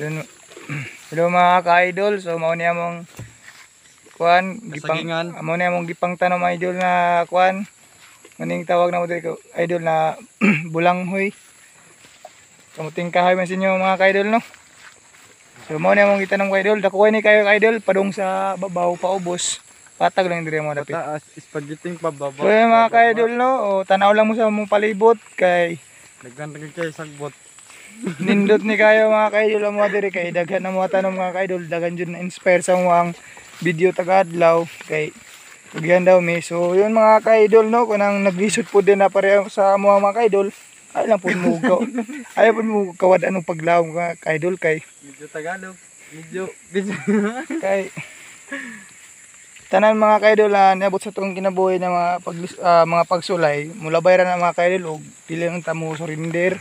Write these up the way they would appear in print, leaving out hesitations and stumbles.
Yun. Hello mga ka-idol. So mao niya mong kuan gipang amo niya mong gipang tanom idol na kuan. Maning tawag na mo diri idol na bulanghoy. Kamuting kahoy man sinyo mga ka-idol no. So mao niya mong gitanong ka-idol. Dako ni kayo ka-idol padung sa babaw paubos. Patag lang diri mo dapit. Taas spaghetti pababaw. So mga ka-idol no, o tanaw lang mo sa mong palibot kay nagantag kay sagbot. Nindot ni kayo mga ka-idol ang mga diri kay daghan na mga tanong mga ka-idol, daghan jud na inspire sa mga video taga-adlaw kay ugyan daw mi. So yun mga ka-idol no, kunang naglisod po din na pareho sa mga ka-idol. Ay lang po mo ko. Ay po mo kawad anong paglaw mga ka-idol kay Medyo Tagalog, medyo kay tanan mga ka-idol niabot sa tong kinabuhi na mga pagsulay, mulabay ra na mga ka-idol og pili ang tamo surrender.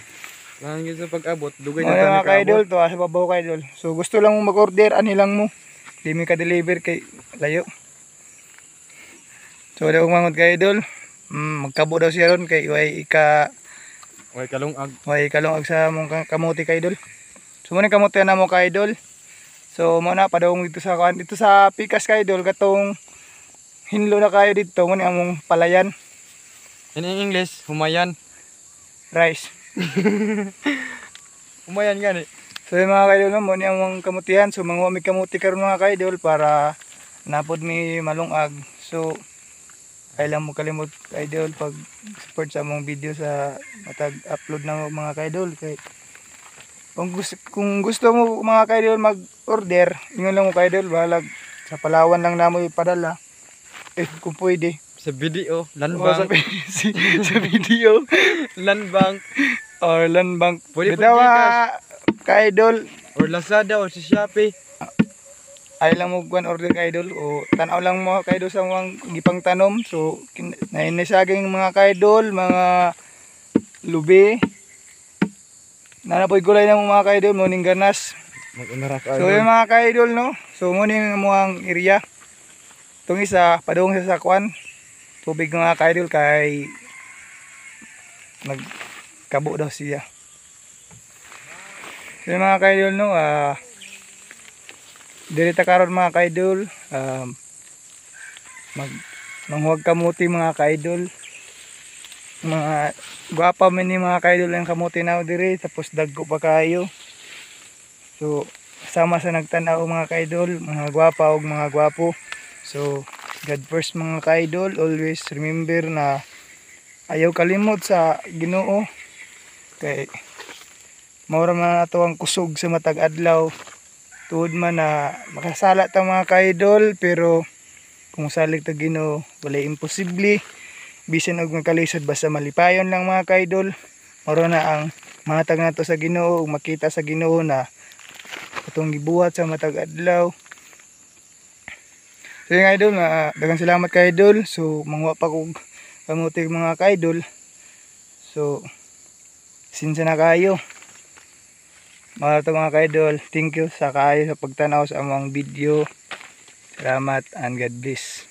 lang sa pag-abot, dugay na mga ka-idol to sa babaw ka-idol. So gusto lang mo mag-order, ani lang mo. Di mi ka-deliver kay layo. So daw mangod ka-idol. Magkabo daw siya ron kay way kalungag. Way kalungag sa mong kamuti ka-idol. So muna kamuti na mo ka-idol. So mo na padong dito sa dito sa pikas ka-idol katong hinlo na kayo dito mo ni among palayan. In English, humayan. Rice. Humayan gani. So yung mga ka-idol mo ni among kamutihan. So mga may kamuti karon mga ka-idol para napod mi malungag. So kailan mo kalimot ka-idol pag support sa among video sa matag-upload na mga ka-idol kay kung gusto mo mga ka-idol mag-order, ingon lang mo ka-idol, balag sa Palawan lang namo ipadala. Kung pwede. Sa video, land O, bank. sa video. Land bank. Or land bank. Pwede Bitaw po Gcash. ka-idol. Or Lazada or sa Shopee. Ay lang mo kuan order ka-idol. O tanaw lang mo ka-idol sa mga gipang tanom. So, nainisaging mga ka-idol, mga lubi. Nanapoy gulay ng mga ka-idol, muning ganas. Mag-unarak So yung mga ka-idol no, so muning mo ang area. Itong isa, padung sa sakwan. Tubig mga ka-idol kay nagkabo daw siya. So yung mga ka-idol no, dirita karon mga ka-idol, manghuwag kamuti mga ka-idol. Mga guwapa man ni mga ka-idol ang kamuti na diri, tapos dagko pa kayo. So sama sa nagtanaw mga ka-idol, mga guwapa ug mga guwapo. So God first mga ka-idol, always remember na ayaw kalimot sa Ginoo kay maura man ato ang kusog sa matag adlaw. Tuod man na makasala ta mga ka-idol, pero kung salig ta Ginoo wala imposible. Bisan og magkalisod basta malipayon lang mga ka-idol. Maura na ang matag nato sa Ginoo ug makita sa Ginoo na atong gibuhat sa matag adlaw. So yung idol, daghang salamat ka-idol. So mangwa pa kog kamuti mga ka-idol. So sinsa na kayo. Mga to mga ka-idol, thank you sa kayo sa pagtanaw sa among video. Salamat and God bless.